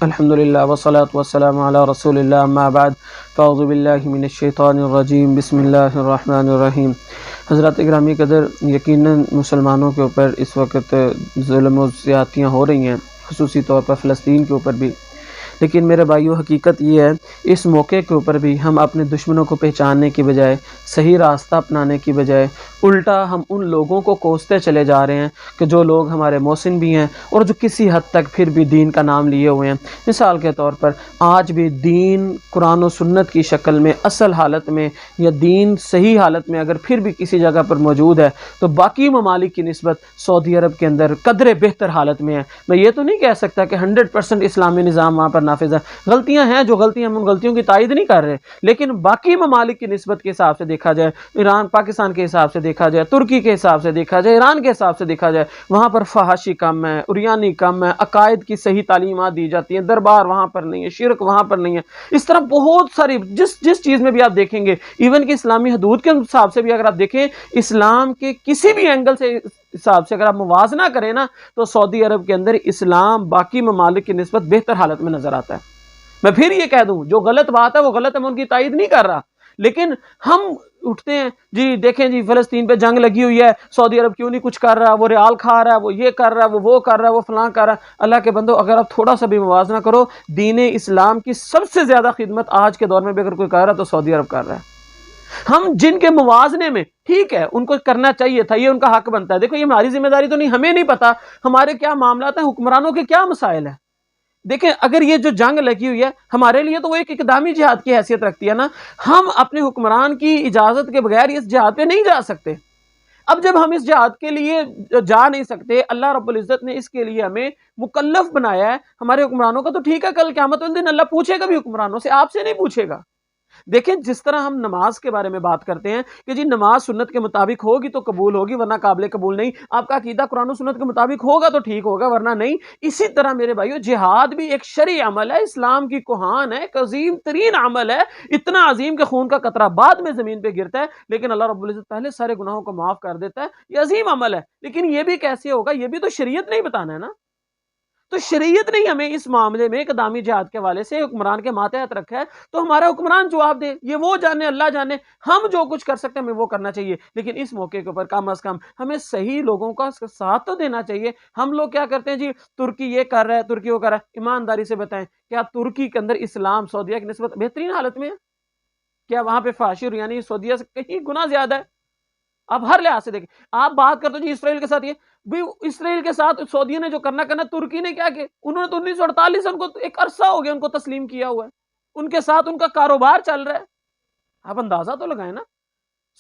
الحمدللہ والصلاة والسلام علی رسول اللہ اما بعد فاعوذ باللہ من الشیطان الرجیم بسم اللہ الرحمن الرحیم۔ حضرات گرامی قدر، یقیناً مسلمانوں کے اوپر اس وقت ظلم و زیادتیاں ہو رہی ہیں، خصوصی طور پر فلسطین کے اوپر بھی، لیکن میرے بھائیو حقیقت یہ ہے اس موقع کے اوپر بھی ہم اپنے دشمنوں کو پہچاننے کی بجائے، صحیح راستہ اپنانے کی بجائے، الٹا ہم ان لوگوں کو کوستے چلے جا رہے ہیں کہ جو لوگ ہمارے محسن بھی ہیں اور جو کسی حد تک پھر بھی دین کا نام لیے ہوئے ہیں۔ مثال کے طور پر آج بھی دین قرآن و سنت کی شکل میں، اصل حالت میں یا دین صحیح حالت میں اگر پھر بھی کسی جگہ پر موجود ہے تو باقی ممالک کی نسبت سعودی عرب کے اندر قدرے بہتر حالت میں ہے۔ میں یہ تو نہیں کہہ سکتا کہ 100% اسلامی نظام وہاں پر نافذ ہے، غلطیاں ہیں، جو غلطیاں ہم ان غلطیوں کی تائید نہیں کر رہے، لیکن باقی ممالک کی نسبت کے حساب سے دیکھا جائے، ایران پاکستان کے حساب سے دیکھا جائے، ترکی کے حساب سے دیکھا جائے، ایران کے حساب سے دیکھا جائے، وہاں پر فحاشی کم ہے، عریانی کم ہے، عقائد کی صحیح تعلیمات دی جاتی ہیں، دربار وہاں پر نہیں ہے، شرک وہاں پر نہیں ہے، اس طرح بہت ساری جس چیز میں بھی آپ دیکھیں گے، ایون کہ اسلامی حدود کے حساب سے بھی اگر آپ دیکھیں، اسلام کے کسی بھی اینگل سے حساب سے اگر آپ موازنہ کریں نا تو سعودی عرب کے اندر اسلام باقی ممالک کی نسبت بہتر حالت میں نظر آتا ہے۔ میں پھر یہ کہہ دوں جو غلط بات ہے وہ غلط ہے، میں ان کی تائید نہیں کر رہا، لیکن ہم اٹھتے ہیں جی دیکھیں جی فلسطین پہ جنگ لگی ہوئی ہے، سعودی عرب کیوں نہیں کچھ کر رہا، وہ ریال کھا رہا ہے، وہ یہ کر رہا ہے، وہ کر رہا ہے، وہ فلاں کر رہا ہے۔ اللہ کے بندو، اگر آپ تھوڑا سا بھی موازنہ کرو، دین اسلام کی سب سے زیادہ خدمت آج کے دور میں بھی اگر کوئی کر رہا ہے تو سعودی عرب کر رہا ہے۔ ہم جن کے موازنے میں ٹھیک ہے ان کو کرنا چاہیے تھا، یہ ان کا حق بنتا ہے، دیکھو یہ ہماری ذمہ داری تو نہیں، ہمیں نہیں پتا ہمارے کیا معاملات ہیں، حکمرانوں کے کیا مسائل ہیں۔ دیکھیں اگر یہ جو جنگ لگی ہوئی ہے ہمارے لیے تو وہ ایک اقدامی جہاد کی حیثیت رکھتی ہے نا، ہم اپنے حکمران کی اجازت کے بغیر اس جہاد پہ نہیں جا سکتے۔ اب جب ہم اس جہاد کے لیے جا نہیں سکتے، اللہ رب العزت نے اس کے لیے ہمیں مکلف بنایا ہے ہمارے حکمرانوں کا، تو ٹھیک ہے کل قیامت والے دن اللہ پوچھے گا بھی حکمرانوں سے، آپ سے نہیں پوچھے گا۔ دیکھیں جس طرح ہم نماز کے بارے میں بات کرتے ہیں کہ جی نماز سنت کے مطابق ہوگی تو قبول ہوگی ورنہ قابل قبول نہیں، آپ کا عقیدہ قرآن و سنت کے مطابق ہوگا تو ٹھیک ہوگا ورنہ نہیں، اسی طرح میرے بھائیو جہاد بھی ایک شرعی عمل ہے، اسلام کی کوہان ہے، ایک عظیم ترین عمل ہے، اتنا عظیم کہ خون کا قطرہ بعد میں زمین پہ گرتا ہے لیکن اللہ رب العزت پہلے سارے گناہوں کو معاف کر دیتا ہے، یہ عظیم عمل ہے، لیکن یہ بھی کیسے ہوگا، یہ بھی تو شریعت نہیں بتانا ہے نا۔ تو شریعت نے ہمیں اس معاملے میں اقدامی جہاد کے حوالے سے حکمران کے ماتحت رکھا ہے، تو ہمارا حکمران جواب دے، یہ وہ جانے اللہ جانے، ہم جو کچھ کر سکتے ہیں ہمیں وہ کرنا چاہیے، لیکن اس موقع کے اوپر کم از کم ہمیں صحیح لوگوں کا ساتھ تو دینا چاہیے۔ ہم لوگ کیا کرتے ہیں جی ترکی یہ کر رہا ہے، ترکی وہ کر رہا ہے، ایمانداری سے بتائیں کیا ترکی کے اندر اسلام سعودیہ کی نسبت بہترین حالت میں ہے؟ کیا وہاں پہ فحاشی اور یعنی سعودیہ سے کہیں گنا زیادہ ہے؟ آپ ہر لحاظ سے دیکھیں، آپ بات کرتے جی اسرائیل کے ساتھ، یہ بھی اسرائیل کے ساتھ سعودیہ نے جو کرنا ترکی نے کیا کہ انہوں نے تو 1948 ان کو ایک عرصہ ہو گیا ان کو تسلیم کیا ہوا ہے، ان کے ساتھ ان کا کاروبار چل رہا ہے، آپ اندازہ تو لگائیں نا،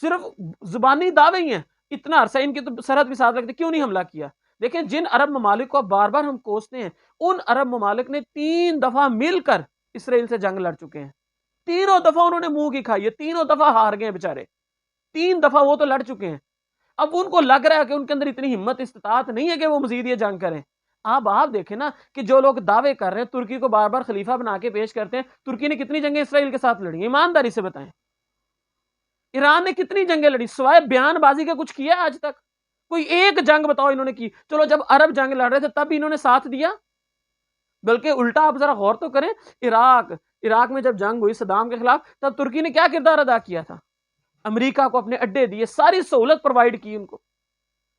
صرف زبانی دعوے ہی ہیں، اتنا عرصہ ان کی تو سرحد بھی ساتھ رکھتے، کیوں نہیں حملہ کیا؟ دیکھیں جن عرب ممالک کو بار بار ہم کوستے ہیں، ان عرب ممالک نے 3 دفعہ مل کر اسرائیل سے جنگ لڑ چکے ہیں، تینوں دفعہ انہوں نے منہ کی کھائی ہے، تینوں دفعہ ہار گئے بیچارے، 3 دفعہ وہ تو لڑ چکے ہیں، اب ان کو لگ رہا ہے کہ ان کے اندر اتنی ہمت استطاعت نہیں ہے کہ وہ مزید یہ جنگ کریں۔ آپ دیکھیں نا کہ جو لوگ دعوے کر رہے ہیں ترکی کو بار بار خلیفہ بنا کے پیش کرتے ہیں، ترکی نے کتنی جنگیں اسرائیل کے ساتھ لڑی ہیں ایمانداری سے بتائیں؟ ایران نے کتنی جنگیں لڑی سوائے بیان بازی کے کچھ کیا آج تک؟ کوئی ایک جنگ بتاؤ انہوں نے کی؟ چلو جب عرب جنگ لڑ رہے تھے تب انہوں نے ساتھ دیا، بلکہ الٹا آپ ذرا غور تو کریں، عراق میں جب جنگ ہوئی صدام کے خلاف تب ترکی نے کیا کردار ادا کیا تھا؟ امریکہ کو اپنے اڈے دیے، ساری سہولت پرووائڈ کی ان کو۔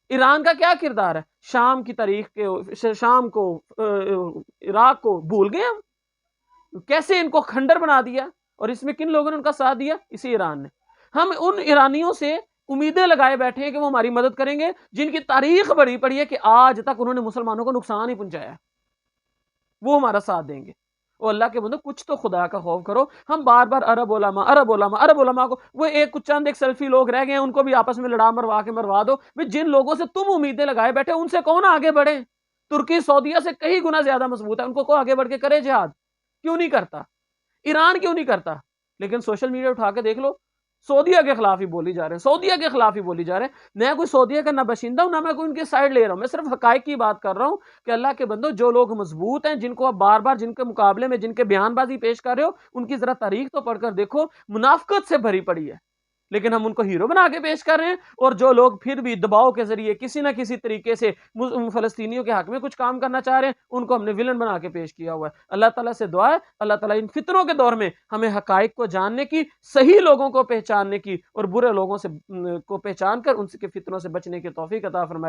ایران کا کیا کردار ہے؟ شام کی تاریخ کے شام کو عراق کو بھول گئے ہم، کیسے ان کو کھنڈر بنا دیا، اور اس میں کن لوگوں نے ان کا ساتھ دیا؟ اسی ایران نے۔ ہم ان ایرانیوں سے امیدیں لگائے بیٹھے ہیں کہ وہ ہماری مدد کریں گے جن کی تاریخ بڑی پڑی ہے کہ آج تک انہوں نے مسلمانوں کو نقصان ہی پہنچایا، وہ ہمارا ساتھ دیں گے؟ وہ اللہ کے بندو کچھ تو خدا کا خوف کرو۔ ہم بار بار عرب علماء کو، وہ ایک سیلفی لوگ رہ گئے ہیں ان کو بھی آپس میں لڑا مروا دو، جن لوگوں سے تم امیدیں لگائے بیٹھے ان سے کون آگے بڑھے؟ ترکی سعودیہ سے کئی گنا زیادہ مضبوط ہے، ان کو آگے بڑھ کے کرے جہاد، کیوں نہیں کرتا؟ ایران کیوں نہیں کرتا؟ لیکن سوشل میڈیا اٹھا کے دیکھ لو، سعودیہ کے خلاف ہی بولی جا رہے ہیں، میں کوئی سعودیہ کا نہ باشندہ ہوں نہ میں کوئی ان کے سائڈ لے رہا ہوں، میں صرف حقائق کی بات کر رہا ہوں کہ اللہ کے بندو جو لوگ مضبوط ہیں، جن کو آپ بار بار جن کے مقابلے میں جن کے بیان بازی پیش کر رہے ہو، ان کی ذرا تاریخ تو پڑھ کر دیکھو، منافقت سے بھری پڑی ہے، لیکن ہم ان کو ہیرو بنا کے پیش کر رہے ہیں، اور جو لوگ پھر بھی دباؤ کے ذریعے کسی نہ کسی طریقے سے فلسطینیوں کے حق میں کچھ کام کرنا چاہ رہے ہیں، ان کو ہم نے ولن بنا کے پیش کیا ہوا ہے۔ اللہ تعالیٰ سے دعا ہے اللہ تعالیٰ ان فتنوں کے دور میں ہمیں حقائق کو جاننے کی، صحیح لوگوں کو پہچاننے کی، اور برے لوگوں سے کو پہچان کر ان کے فتنوں سے بچنے کی توفیق عطا فرمائے۔